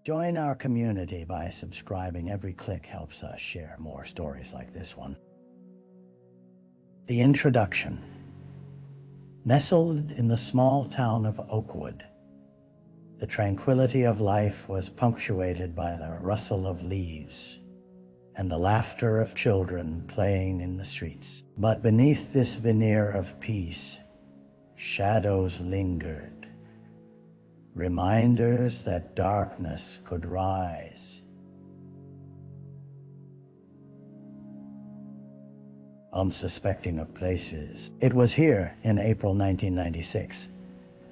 Join our community by subscribing. Every click helps us share more stories like this one. The introduction. Nestled in the small town of Oakwood, the tranquility of life was punctuated by the rustle of leaves and the laughter of children playing in the streets. But beneath this veneer of peace, shadows lingered, reminders that darkness could rise. Unsuspecting of places, it was here in April 1996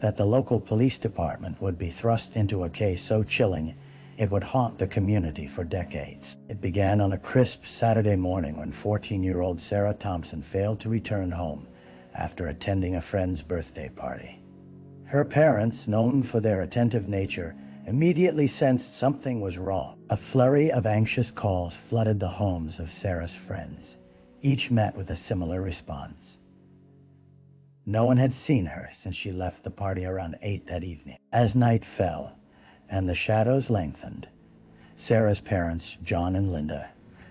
that the local police department would be thrust into a case so chilling it would haunt the community for decades. It began on a crisp Saturday morning when 14-year-old Sarah Thompson failed to return home after attending a friend's birthday party. Her parents, known for their attentive nature, immediately sensed something was wrong. A flurry of anxious calls flooded the homes of Sarah's friends. Each met with a similar response. No one had seen her since she left the party around 8 that evening. As night fell and the shadows lengthened, Sarah's parents, John and Linda,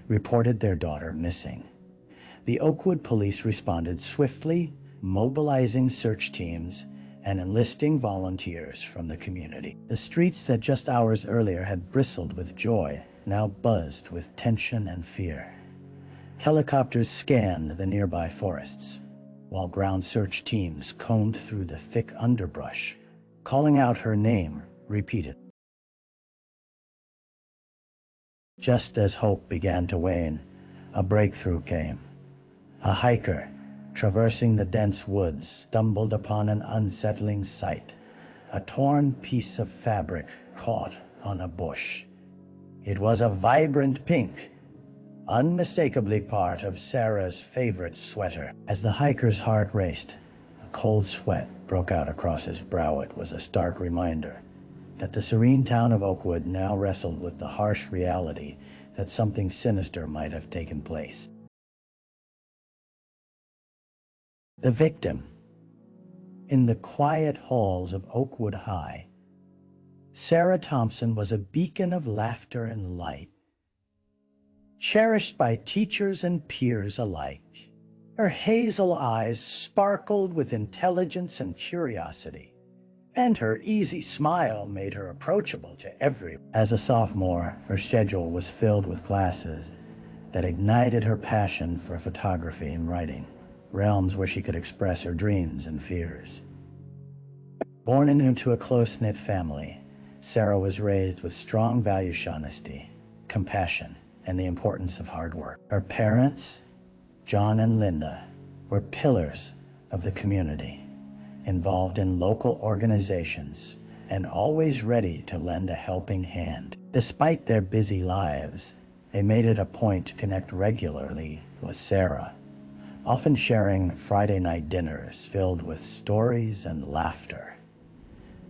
reported their daughter missing. The Oakwood police responded swiftly, mobilizing search teams and enlisting volunteers from the community. The streets that just hours earlier had bristled with joy now buzzed with tension and fear. Helicopters scanned the nearby forests, while ground search teams combed through the thick underbrush, calling out her name repeatedly. Just as hope began to wane, a breakthrough came. A hiker, traversing the dense woods, stumbled upon an unsettling sight: a torn piece of fabric caught on a bush. It was a vibrant pink, unmistakably part of Sarah's favorite sweater. As the hiker's heart raced, a cold sweat broke out across his brow. It was a stark reminder that the serene town of Oakwood now wrestled with the harsh reality that something sinister might have taken place. The victim. In the quiet halls of Oakwood High, Sarah Thompson was a beacon of laughter and light, cherished by teachers and peers alike. Her hazel eyes sparkled with intelligence and curiosity, and her easy smile made her approachable to everyone. As a sophomore, her schedule was filled with classes that ignited her passion for photography and writing, realms where she could express her dreams and fears. Born into a close-knit family, Sarah was raised with strong values: honesty, compassion, and the importance of hard work. Her parents, John and Linda, were pillars of the community, involved in local organizations and always ready to lend a helping hand. Despite their busy lives, they made it a point to connect regularly with Sarah, often sharing Friday night dinners filled with stories and laughter.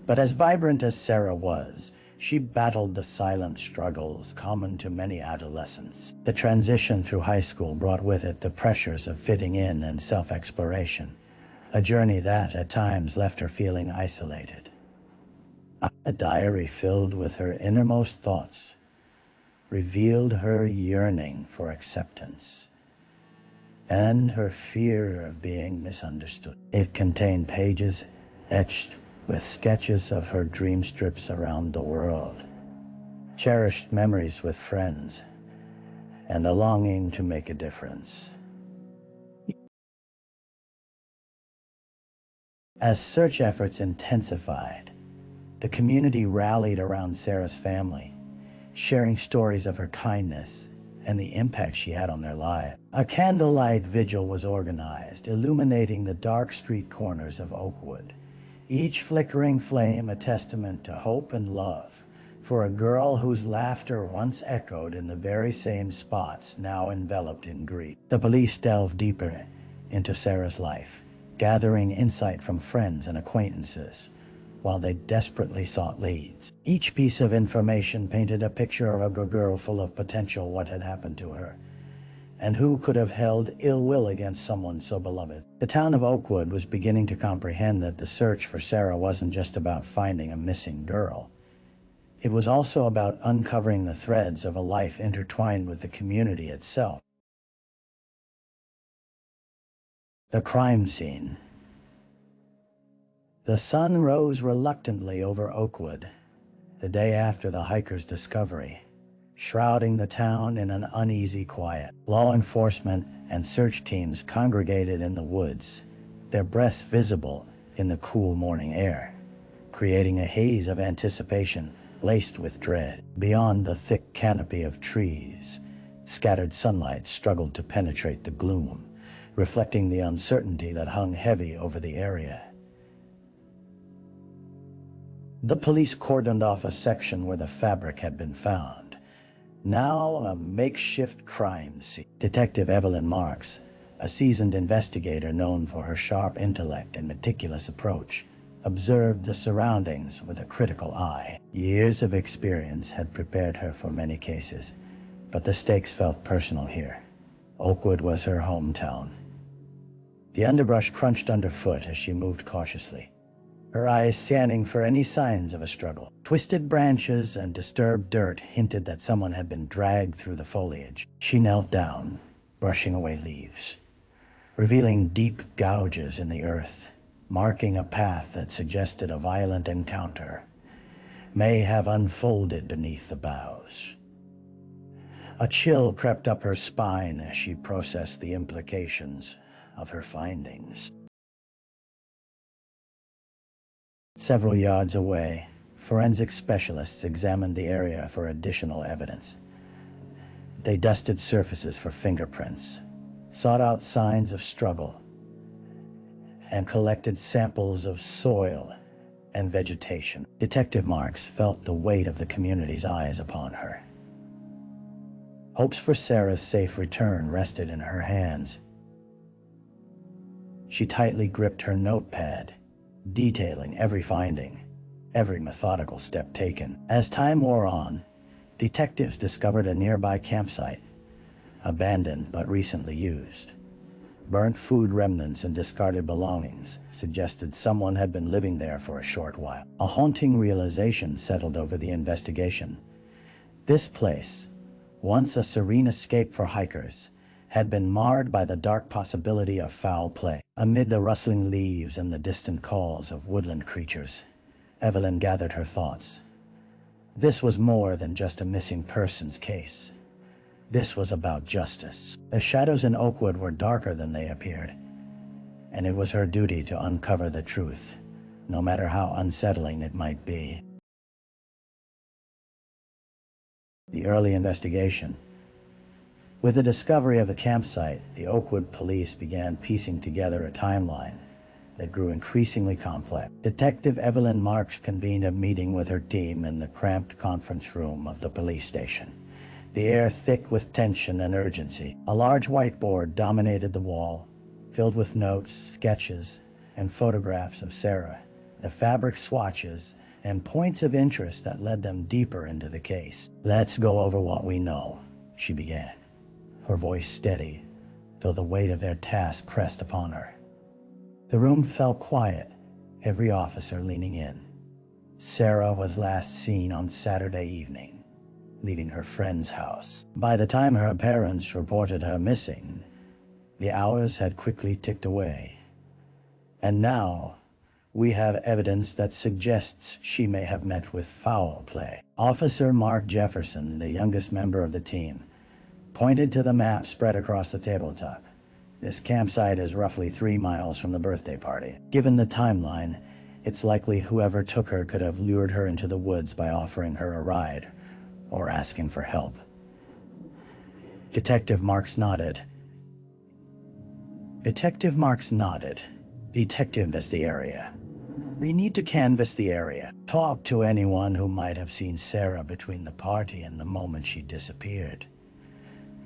But as vibrant as Sarah was, she battled the silent struggles common to many adolescents. The transition through high school brought with it the pressures of fitting in and self-exploration, a journey that at times left her feeling isolated. A diary filled with her innermost thoughts revealed her yearning for acceptance and her fear of being misunderstood. It contained pages etched with sketches of her dream trips around the world, cherished memories with friends, and a longing to make a difference. As search efforts intensified, the community rallied around Sarah's family, sharing stories of her kindness and the impact she had on their lives. A candlelight vigil was organized, illuminating the dark street corners of Oakwood, each flickering flame a testament to hope and love for a girl whose laughter once echoed in the very same spots now enveloped in grief. The police delved deeper into Sarah's life, gathering insight from friends and acquaintances, while they desperately sought leads. Each piece of information painted a picture of a girl full of potential. What had happened to her, and who could have held ill will against someone so beloved? The town of Oakwood was beginning to comprehend that the search for Sarah wasn't just about finding a missing girl. It was also about uncovering the threads of a life intertwined with the community itself. The crime scene. The sun rose reluctantly over Oakwood, the day after the hikers' discovery, shrouding the town in an uneasy quiet. Law enforcement and search teams congregated in the woods, their breaths visible in the cool morning air, creating a haze of anticipation laced with dread. Beyond the thick canopy of trees, scattered sunlight struggled to penetrate the gloom, reflecting the uncertainty that hung heavy over the area. The police cordoned off a section where the fabric had been found, now a makeshift crime scene. Detective Evelyn Marks, a seasoned investigator known for her sharp intellect and meticulous approach, observed the surroundings with a critical eye. Years of experience had prepared her for many cases, but the stakes felt personal here. Oakwood was her hometown. The underbrush crunched underfoot as she moved cautiously, her eyes scanning for any signs of a struggle. Twisted branches and disturbed dirt hinted that someone had been dragged through the foliage. She knelt down, brushing away leaves, revealing deep gouges in the earth, marking a path that suggested a violent encounter may have unfolded beneath the boughs. A chill crept up her spine as she processed the implications of her findings. Several yards away, forensic specialists examined the area for additional evidence. They dusted surfaces for fingerprints, sought out signs of struggle, and collected samples of soil and vegetation. Detective Marks felt the weight of the community's eyes upon her. Hopes for Sarah's safe return rested in her hands. She tightly gripped her notepad, detailing every finding, every methodical step taken. As time wore on, detectives discovered a nearby campsite, abandoned but recently used. Burnt food remnants and discarded belongings suggested someone had been living there for a short while. A haunting realization settled over the investigation. This place, once a serene escape for hikers, had been marred by the dark possibility of foul play. Amid the rustling leaves and the distant calls of woodland creatures, Evelyn gathered her thoughts. This was more than just a missing persons case. This was about justice. The shadows in Oakwood were darker than they appeared, and it was her duty to uncover the truth, no matter how unsettling it might be. The early investigation. With the discovery of the campsite, the Oakwood police began piecing together a timeline that grew increasingly complex. Detective Evelyn Marks convened a meeting with her team in the cramped conference room of the police station, the air thick with tension and urgency. A large whiteboard dominated the wall, filled with notes, sketches, and photographs of Sarah, the fabric swatches, and points of interest that led them deeper into the case. "Let's go over what we know," she began, her voice steady, though the weight of their task pressed upon her. The room felt quiet, every officer leaning in. Sarah was last seen on Saturday evening, leaving her friend's house. By the time her parents reported her missing, the hours had quickly ticked away. And now, we have evidence that suggests she may have met with foul play. Officer Mark Jefferson, the youngest member of the team, pointed to the map spread across the tabletop. This campsite is roughly 3 miles from the birthday party. Given the timeline, it's likely whoever took her could have lured her into the woods by offering her a ride or asking for help. Detective Marks nodded. Detective the area. We need to canvass the area. Talk to anyone who might have seen Sarah between the party and the moment she disappeared.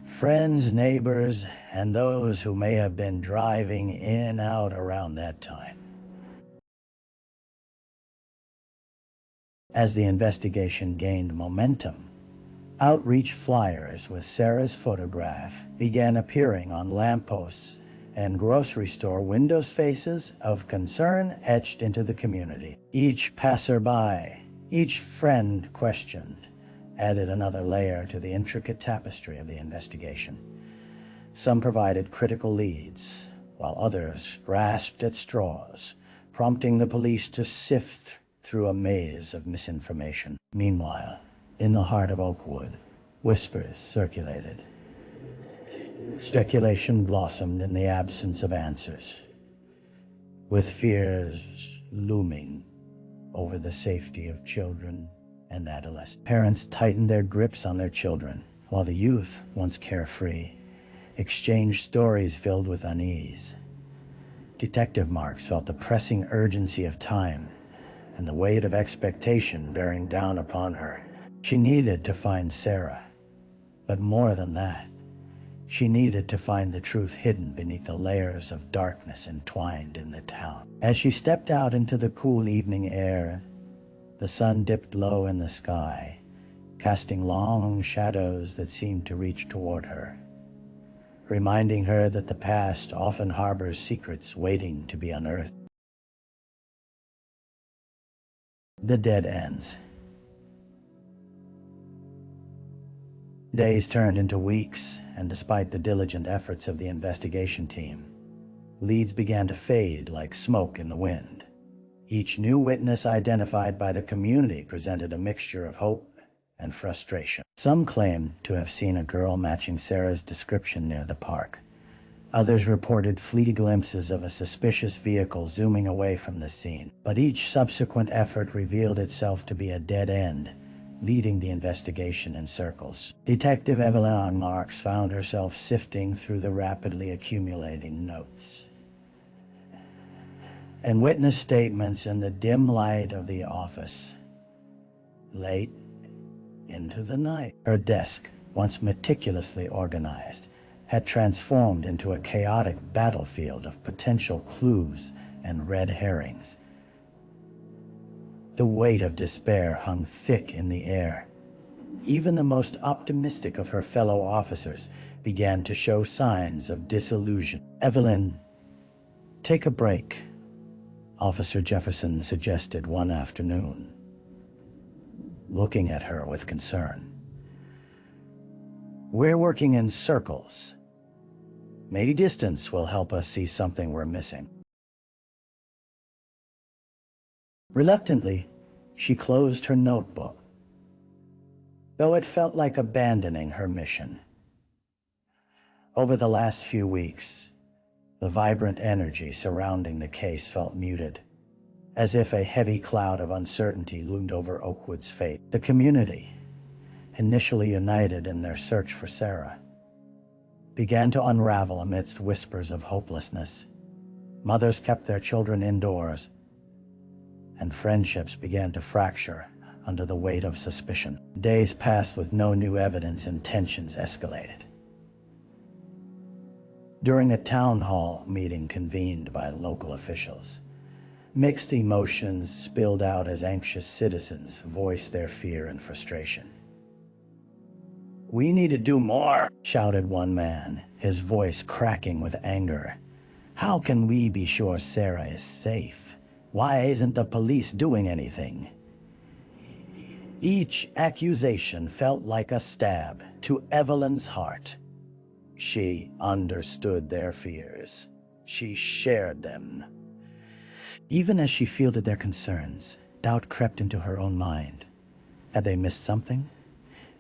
Friends, neighbors, and those who may have been driving in and out around that time. As the investigation gained momentum, outreach flyers with Sarah's photograph began appearing on lampposts and grocery store windows, faces of concern etched into the community. Each passerby, Each friend questioned added another layer to the intricate tapestry of the investigation. Some provided critical leads, while others grasped at straws, prompting the police to sift through a maze of misinformation. Meanwhile, in the heart of Oakwood, whispers circulated. Speculation blossomed in the absence of answers, with fears looming over the safety of children and adolescents. Parents tightened their grips on their children, while the youth, once carefree, exchanged stories filled with unease. Detective Marks felt the pressing urgency of time and the weight of expectation bearing down upon her. She needed to find Sarah, but more than that, she needed to find the truth hidden beneath the layers of darkness entwined in the town. As she stepped out into the cool evening air, the sun dipped low in the sky, casting long shadows that seemed to reach toward her, reminding her that the past often harbors secrets waiting to be unearthed. The dead ends. Days turned into weeks, and despite the diligent efforts of the investigation team, leads began to fade like smoke in the wind. Each new witness identified by the community presented a mixture of hope and frustration. Some claimed to have seen a girl matching Sarah's description near the park. Others reported fleeting glimpses of a suspicious vehicle zooming away from the scene. But each subsequent effort revealed itself to be a dead end, leading the investigation in circles. Detective Evelyn Marks found herself sifting through the rapidly accumulating notes and witness statements in the dim light of the office. Late into the night, her desk, once meticulously organized, had transformed into a chaotic battlefield of potential clues and red herrings. The weight of despair hung thick in the air. Even the most optimistic of her fellow officers began to show signs of disillusion. "Evelyn, take a break," Officer Jefferson suggested one afternoon, looking at her with concern. "We're working in circles. Maybe distance will help us see something we're missing." Reluctantly, she closed her notebook, though it felt like abandoning her mission. Over the last few weeks, the vibrant energy surrounding the case felt muted, as if a heavy cloud of uncertainty loomed over Oakwood's fate. The community, initially united in their search for Sarah, began to unravel amidst whispers of hopelessness. Mothers kept their children indoors, and friendships began to fracture under the weight of suspicion. Days passed with no new evidence, and tensions escalated. During a town hall meeting convened by local officials, mixed emotions spilled out as anxious citizens voiced their fear and frustration. "We need to do more," shouted one man, his voice cracking with anger. "How can we be sure Sarah is safe? Why isn't the police doing anything?" Each accusation felt like a stab to Evelyn's heart. She understood their fears. She shared them. Even as she fielded their concerns, doubt crept into her own mind. Had they missed something?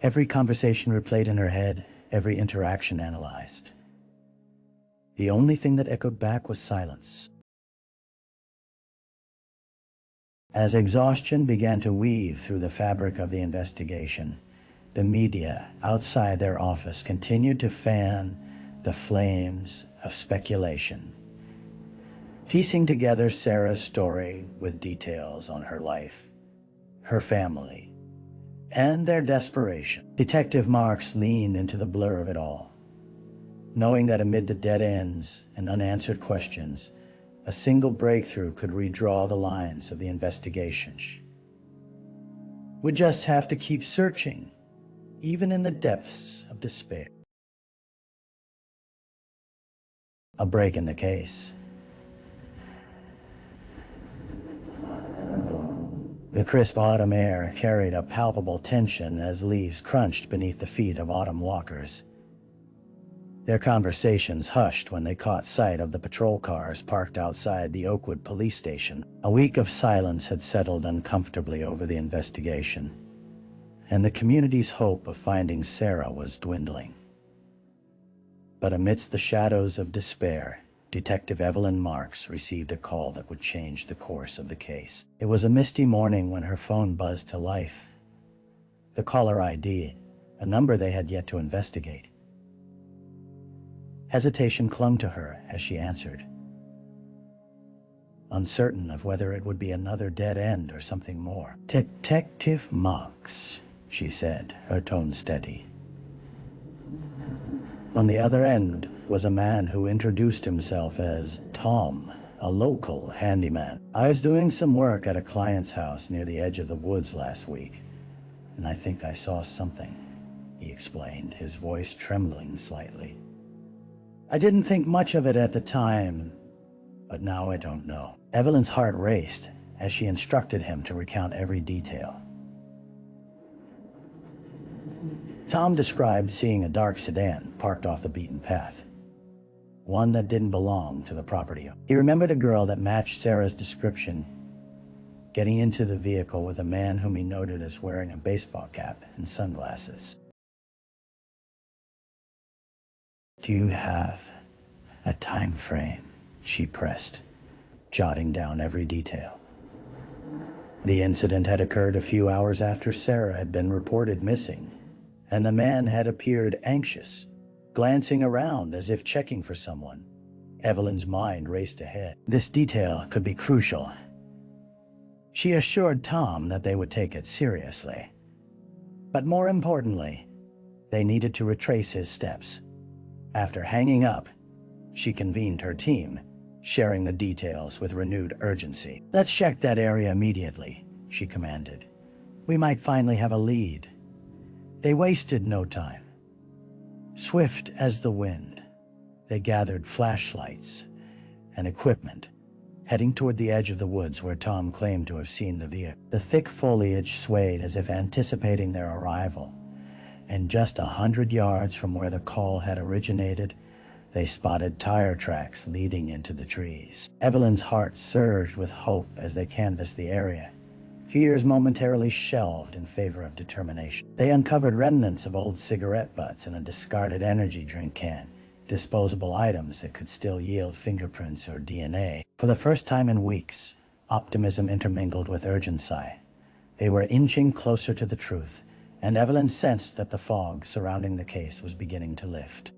Every conversation replayed in her head, every interaction analyzed. The only thing that echoed back was silence. As exhaustion began to weave through the fabric of the investigation, the media outside their office continued to fan the flames of speculation, piecing together Sarah's story with details on her life, her family, and their desperation. Detective Marks leaned into the blur of it all, knowing that amid the dead ends and unanswered questions, a single breakthrough could redraw the lines of the investigation. We'd just have to keep searching, even in the depths of despair. A break in the case. The crisp autumn air carried a palpable tension as leaves crunched beneath the feet of autumn walkers. Their conversations hushed when they caught sight of the patrol cars parked outside the Oakwood police station. A week of silence had settled uncomfortably over the investigation, and the community's hope of finding Sarah was dwindling. But amidst the shadows of despair, Detective Evelyn Marks received a call that would change the course of the case. It was a misty morning when her phone buzzed to life. The caller ID, a number they had yet to investigate. Hesitation clung to her as she answered, uncertain of whether it would be another dead end or something more. "Detective Marks," she said, her tone steady. On the other end was a man who introduced himself as Tom, a local handyman. "I was doing some work at a client's house near the edge of the woods last week, and I think I saw something," he explained, his voice trembling slightly. "I didn't think much of it at the time, but now I don't know." Evelyn's heart raced as she instructed him to recount every detail. Tom described seeing a dark sedan parked off the beaten path, one that didn't belong to the property. He remembered a girl that matched Sarah's description, getting into the vehicle with a man whom he noted as wearing a baseball cap and sunglasses. "Do you have a time frame?" she pressed, jotting down every detail. The incident had occurred a few hours after Sarah had been reported missing, and the man had appeared anxious, glancing around as if checking for someone. Evelyn's mind raced ahead. This detail could be crucial. She assured Tom that they would take it seriously. But more importantly, they needed to retrace his steps. After hanging up, she convened her team, sharing the details with renewed urgency. "Let's check that area immediately," she commanded. "We might finally have a lead." They wasted no time. Swift as the wind, they gathered flashlights and equipment, heading toward the edge of the woods where Tom claimed to have seen the vehicle. The thick foliage swayed as if anticipating their arrival, and just 100 yards from where the call had originated, they spotted tire tracks leading into the trees. Evelyn's heart surged with hope as they canvassed the area. Fears momentarily shelved in favor of determination. They uncovered remnants of old cigarette butts and a discarded energy drink can, disposable items that could still yield fingerprints or DNA. For the first time in weeks, optimism intermingled with urgency. They were inching closer to the truth, and Evelyn sensed that the fog surrounding the case was beginning to lift.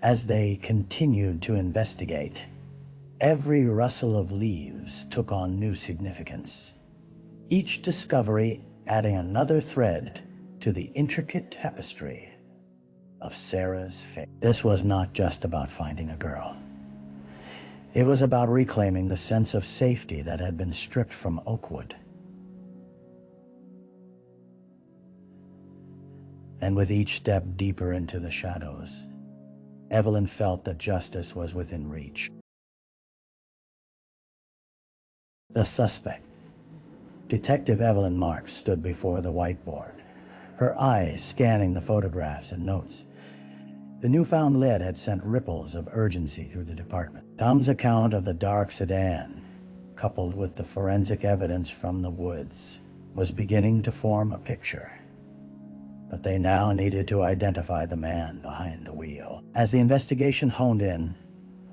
As they continued to investigate, every rustle of leaves took on new significance, each discovery adding another thread to the intricate tapestry of Sarah's fate. This was not just about finding a girl. It was about reclaiming the sense of safety that had been stripped from Oakwood. And with each step deeper into the shadows, Evelyn felt that justice was within reach. The suspect, Detective Evelyn Marks, stood before the whiteboard, her eyes scanning the photographs and notes. The newfound lead had sent ripples of urgency through the department. Tom's account of the dark sedan, coupled with the forensic evidence from the woods, was beginning to form a picture. But they now needed to identify the man behind the wheel. As the investigation honed in,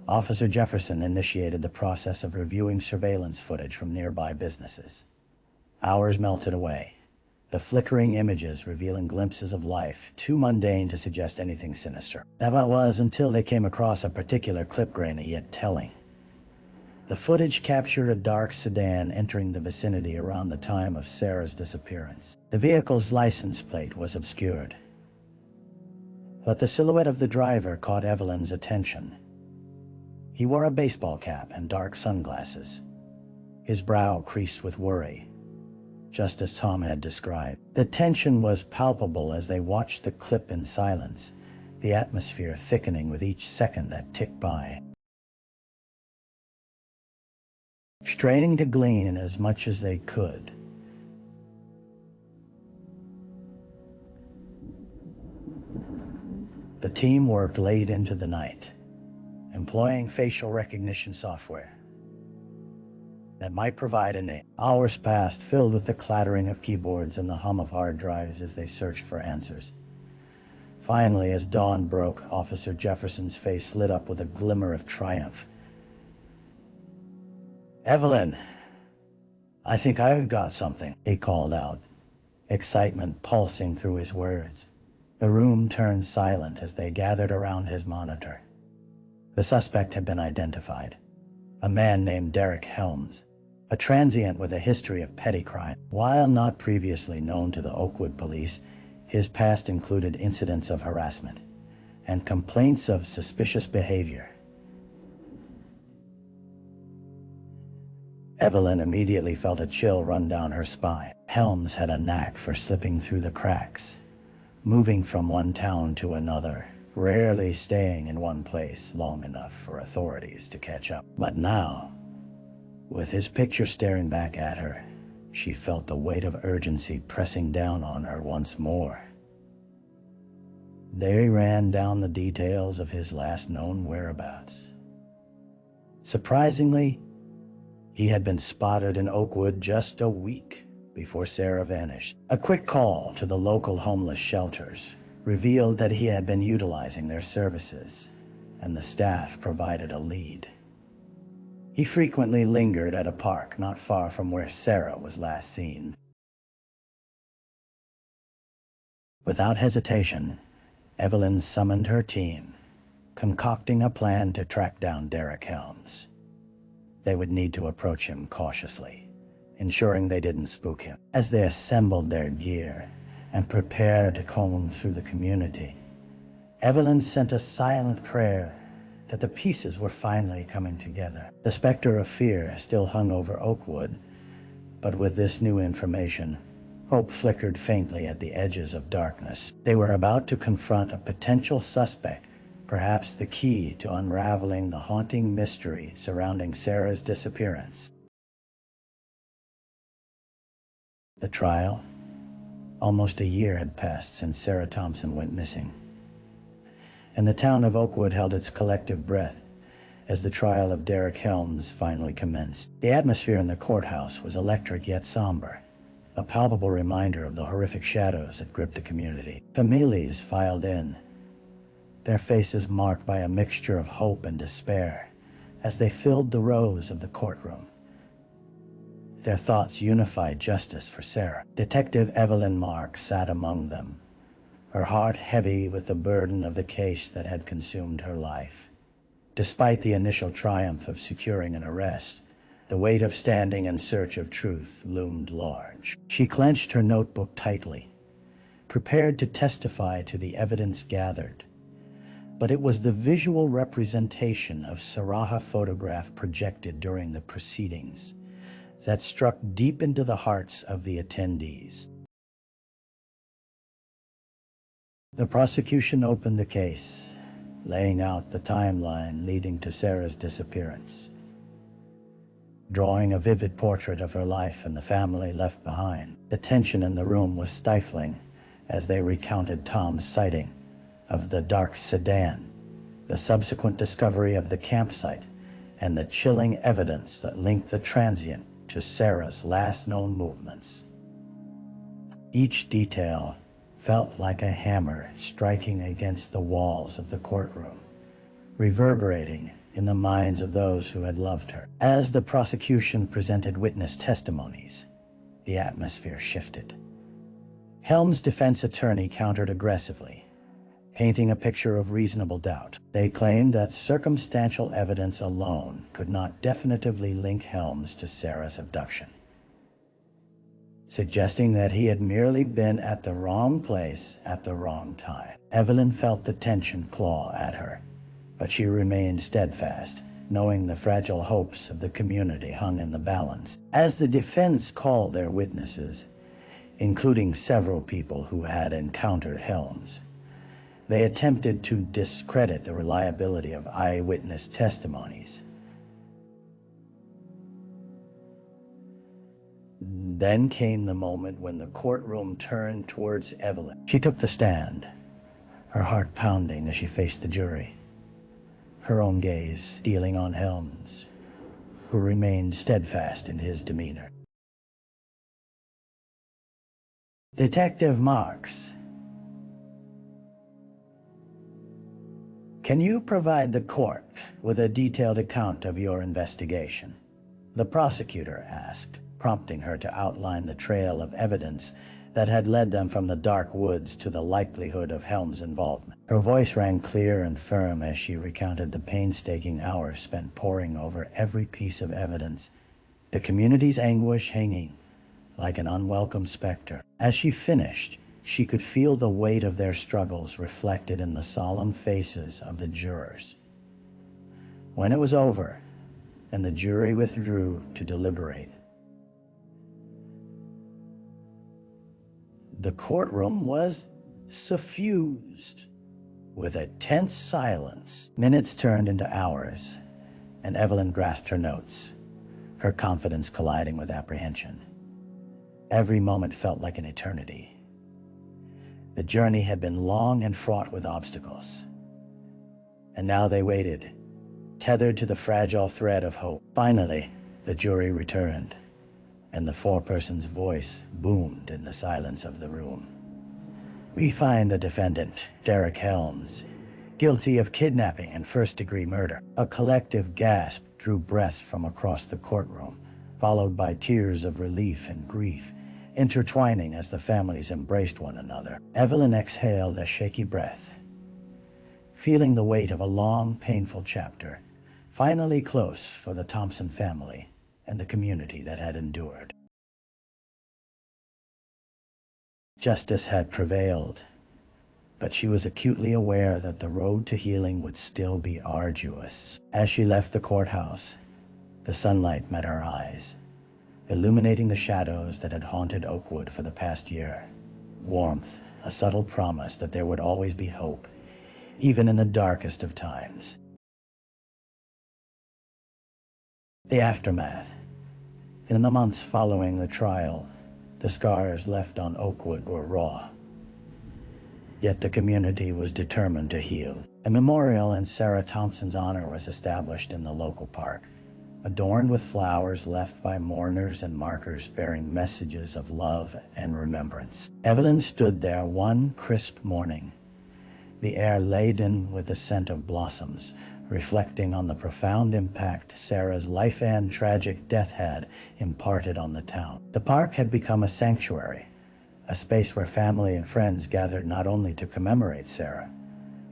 Officer Jefferson initiated the process of reviewing surveillance footage from nearby businesses. Hours melted away, the flickering images revealing glimpses of life too mundane to suggest anything sinister. That was until they came across a particular clip grainy yet telling. The footage captured a dark sedan entering the vicinity around the time of Sarah's disappearance. The vehicle's license plate was obscured, but the silhouette of the driver caught Evelyn's attention. He wore a baseball cap and dark sunglasses, his brow creased with worry, just as Tom had described. The tension was palpable as they watched the clip in silence, the atmosphere thickening with each second that ticked by. straining to glean as much as they could. The team worked late into the night, employing facial recognition software that might provide a name. Hours passed, filled with the clattering of keyboards and the hum of hard drives as they searched for answers. Finally, as dawn broke, Officer Jefferson's face lit up with a glimmer of triumph. "Evelyn, I think I've got something," he called out, excitement pulsing through his words. The room turned silent as they gathered around his monitor. The suspect had been identified. A man named Derek Helms, a transient with a history of petty crime. While not previously known to the Oakwood police, his past included incidents of harassment and complaints of suspicious behavior. Evelyn immediately felt a chill run down her spine. Helms had a knack for slipping through the cracks, moving from one town to another, rarely staying in one place long enough for authorities to catch up. But now, with his picture staring back at her, she felt the weight of urgency pressing down on her once more. They ran down the details of his last known whereabouts. Surprisingly, he had been spotted in Oakwood just a week before Sarah vanished. A quick call to the local homeless shelters revealed that he had been utilizing their services, and the staff provided a lead. He frequently lingered at a park not far from where Sarah was last seen. Without hesitation, Evelyn summoned her team, concocting a plan to track down Derek Helms. They would need to approach him cautiously, ensuring they didn't spook him. As they assembled their gear and prepared to comb through the community, Evelyn sent a silent prayer that the pieces were finally coming together. The specter of fear still hung over Oakwood, but with this new information, hope flickered faintly at the edges of darkness. They were about to confront a potential suspect, perhaps the key to unraveling the haunting mystery surrounding Sarah's disappearance. The trial. Almost a year had passed since Sarah Thompson went missing, and the town of Oakwood held its collective breath as the trial of Derek Helms finally commenced. The atmosphere in the courthouse was electric yet somber, a palpable reminder of the horrific shadows that gripped the community. Families filed in, their faces marked by a mixture of hope and despair as they filled the rows of the courtroom. Their thoughts unified justice for Sarah. Detective Evelyn Marks sat among them, her heart heavy with the burden of the case that had consumed her life. Despite the initial triumph of securing an arrest, the weight of standing in search of truth loomed large. She clenched her notebook tightly, prepared to testify to the evidence gathered. But it was the visual representation of Sarah's photograph projected during the proceedings that struck deep into the hearts of the attendees. The prosecution opened the case, laying out the timeline leading to Sarah's disappearance, drawing a vivid portrait of her life and the family left behind. The tension in the room was stifling as they recounted Tom's sighting of the dark sedan, the subsequent discovery of the campsite, and the chilling evidence that linked the transient to Sarah's last known movements. Each detail felt like a hammer striking against the walls of the courtroom, reverberating in the minds of those who had loved her. As the prosecution presented witness testimonies, the atmosphere shifted. Helms' defense attorney countered aggressively, painting a picture of reasonable doubt. They claimed that circumstantial evidence alone could not definitively link Helms to Sarah's abduction, suggesting that he had merely been at the wrong place at the wrong time. Evelyn felt the tension claw at her, but she remained steadfast, knowing the fragile hopes of the community hung in the balance. As the defense called their witnesses, including several people who had encountered Helms, they attempted to discredit the reliability of eyewitness testimonies. Then came the moment when the courtroom turned towards Evelyn. She took the stand, her heart pounding as she faced the jury, her own gaze stealing on Helms, who remained steadfast in his demeanor. Detective Marks, can you provide the court with a detailed account of your investigation? The prosecutor asked, prompting her to outline the trail of evidence that had led them from the dark woods to the likelihood of Helms' involvement. Her voice rang clear and firm as she recounted the painstaking hours spent poring over every piece of evidence, the community's anguish hanging like an unwelcome specter. As she finished, she could feel the weight of their struggles reflected in the solemn faces of the jurors. When it was over, and the jury withdrew to deliberate, the courtroom was suffused with a tense silence. Minutes turned into hours, and Evelyn grasped her notes, her confidence colliding with apprehension. Every moment felt like an eternity. The journey had been long and fraught with obstacles, and now they waited, tethered to the fragile thread of hope. Finally, the jury returned, and the foreperson's voice boomed in the silence of the room. We find the defendant, Derek Helms, guilty of kidnapping and first-degree murder. A collective gasp drew breath from across the courtroom, followed by tears of relief and grief, intertwining as the families embraced one another. Evelyn exhaled a shaky breath, feeling the weight of a long, painful chapter, finally close for the Thompson family and the community that had endured. Justice had prevailed, but she was acutely aware that the road to healing would still be arduous. As she left the courthouse, the sunlight met her eyes, illuminating the shadows that had haunted Oakwood for the past year. Warmth, a subtle promise that there would always be hope, even in the darkest of times. The aftermath. In the months following the trial, the scars left on Oakwood were raw. Yet the community was determined to heal. A memorial in Sarah Thompson's honor was established in the local park, adorned with flowers left by mourners and markers bearing messages of love and remembrance. Evelyn stood there one crisp morning, the air laden with the scent of blossoms, reflecting on the profound impact Sarah's life and tragic death had imparted on the town. The park had become a sanctuary, a space where family and friends gathered not only to commemorate Sarah,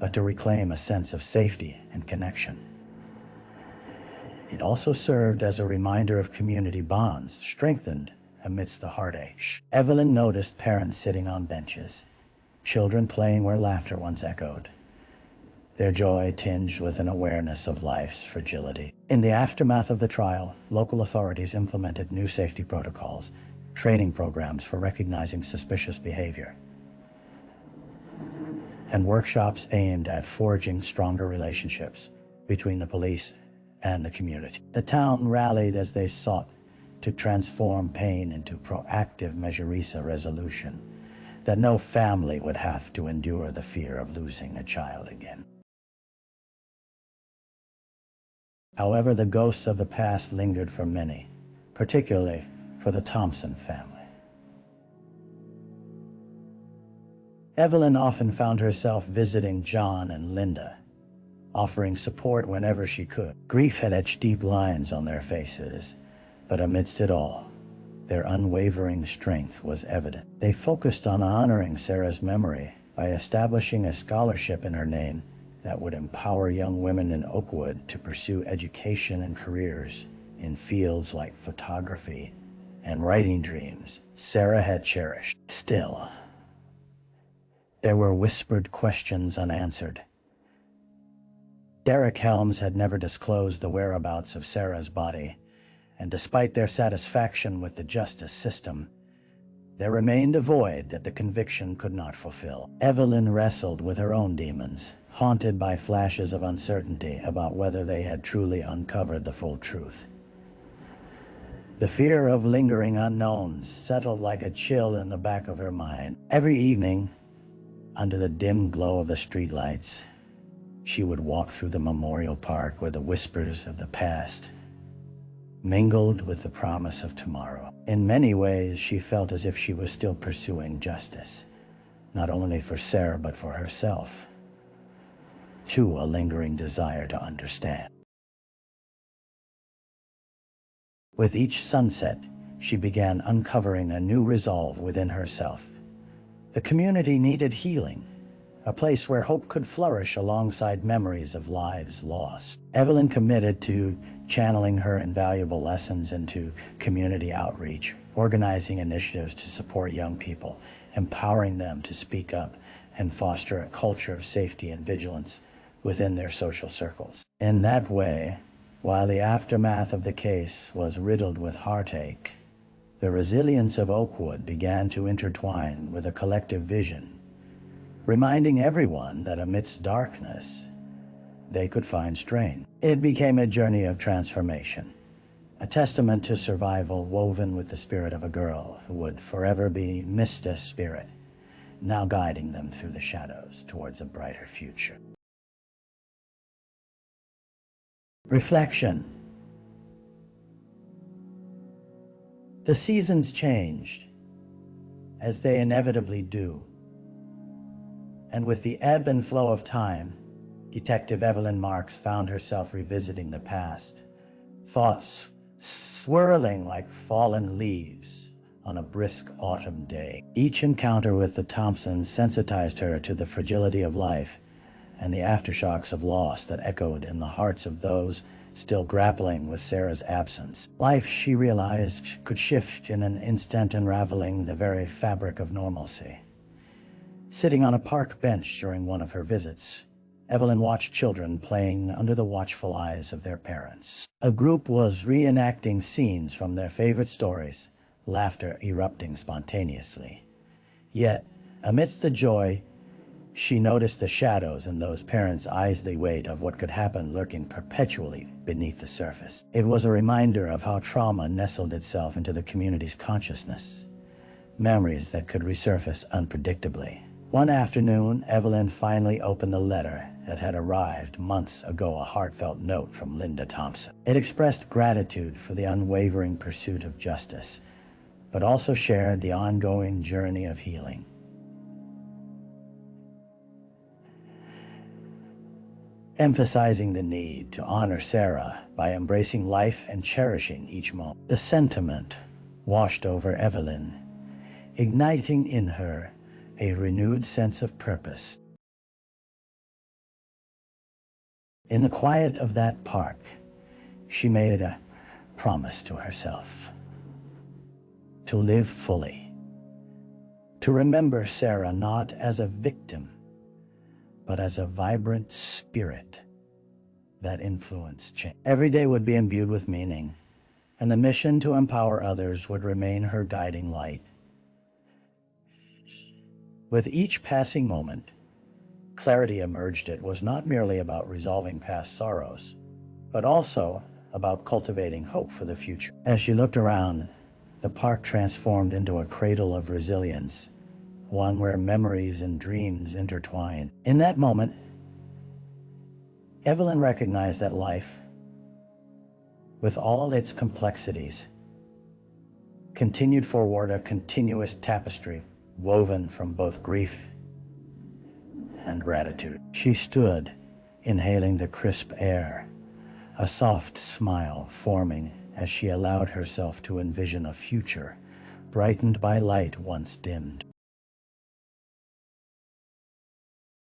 but to reclaim a sense of safety and connection. It also served as a reminder of community bonds strengthened amidst the heartache. Evelyn noticed parents sitting on benches, children playing where laughter once echoed, their joy tinged with an awareness of life's fragility. In the aftermath of the trial, local authorities implemented new safety protocols, training programs for recognizing suspicious behavior, and workshops aimed at forging stronger relationships between the police and the community. The town rallied as they sought to transform pain into proactive measure-isa resolution, that no family would have to endure the fear of losing a child again. However, the ghosts of the past lingered for many, particularly for the Thompson family. Evelyn often found herself visiting John and Linda, offering support whenever she could. Grief had etched deep lines on their faces, but amidst it all, their unwavering strength was evident. They focused on honoring Sarah's memory by establishing a scholarship in her name that would empower young women in Oakwood to pursue education and careers in fields like photography and writing, dreams Sarah had cherished. Still, there were whispered questions unanswered. Derek Helms had never disclosed the whereabouts of Sarah's body, and despite their satisfaction with the justice system, there remained a void that the conviction could not fulfill. Evelyn wrestled with her own demons, haunted by flashes of uncertainty about whether they had truly uncovered the full truth. The fear of lingering unknowns settled like a chill in the back of her mind. Every evening, under the dim glow of the streetlights, she would walk through the memorial park where the whispers of the past mingled with the promise of tomorrow. In many ways, she felt as if she was still pursuing justice, not only for Sarah but for herself, too, a lingering desire to understand. With each sunset, she began uncovering a new resolve within herself. The community needed healing, a place where hope could flourish alongside memories of lives lost. Evelyn committed to channeling her invaluable lessons into community outreach, organizing initiatives to support young people, empowering them to speak up, and foster a culture of safety and vigilance within their social circles. In that way, while the aftermath of the case was riddled with heartache, the resilience of Oakwood began to intertwine with a collective vision, reminding everyone that amidst darkness, they could find strength. It became a journey of transformation, a testament to survival woven with the spirit of a girl who would forever be Mista's spirit, now guiding them through the shadows towards a brighter future. Reflection. The seasons changed, as they inevitably do. And with the ebb and flow of time, Detective Evelyn Marks found herself revisiting the past, thoughts swirling like fallen leaves on a brisk autumn day. Each encounter with the Thompsons sensitized her to the fragility of life and the aftershocks of loss that echoed in the hearts of those still grappling with Sarah's absence. Life, she realized, could shift in an instant, unraveling the very fabric of normalcy. Sitting on a park bench during one of her visits, Evelyn watched children playing under the watchful eyes of their parents. A group was reenacting scenes from their favorite stories, laughter erupting spontaneously. Yet, amidst the joy, she noticed the shadows in those parents' eyes, the weight of what could happen lurking perpetually beneath the surface. It was a reminder of how trauma nestled itself into the community's consciousness, memories that could resurface unpredictably. One afternoon, Evelyn finally opened the letter that had arrived months ago, a heartfelt note from Linda Thompson. It expressed gratitude for the unwavering pursuit of justice, but also shared the ongoing journey of healing. Emphasizing the need to honor Sarah by embracing life and cherishing each moment. The sentiment washed over Evelyn, igniting in her a renewed sense of purpose. In the quiet of that park, she made a promise to herself to live fully, to remember Sarah not as a victim, but as a vibrant spirit that influenced change. Every day would be imbued with meaning, and the mission to empower others would remain her guiding light. With each passing moment, clarity emerged. It was not merely about resolving past sorrows, but also about cultivating hope for the future. As she looked around, the park transformed into a cradle of resilience, one where memories and dreams intertwined. In that moment, Evelyn recognized that life, with all its complexities, continued forward, a continuous tapestry woven from both grief and gratitude. She stood, inhaling the crisp air, a soft smile forming as she allowed herself to envision a future brightened by light once dimmed.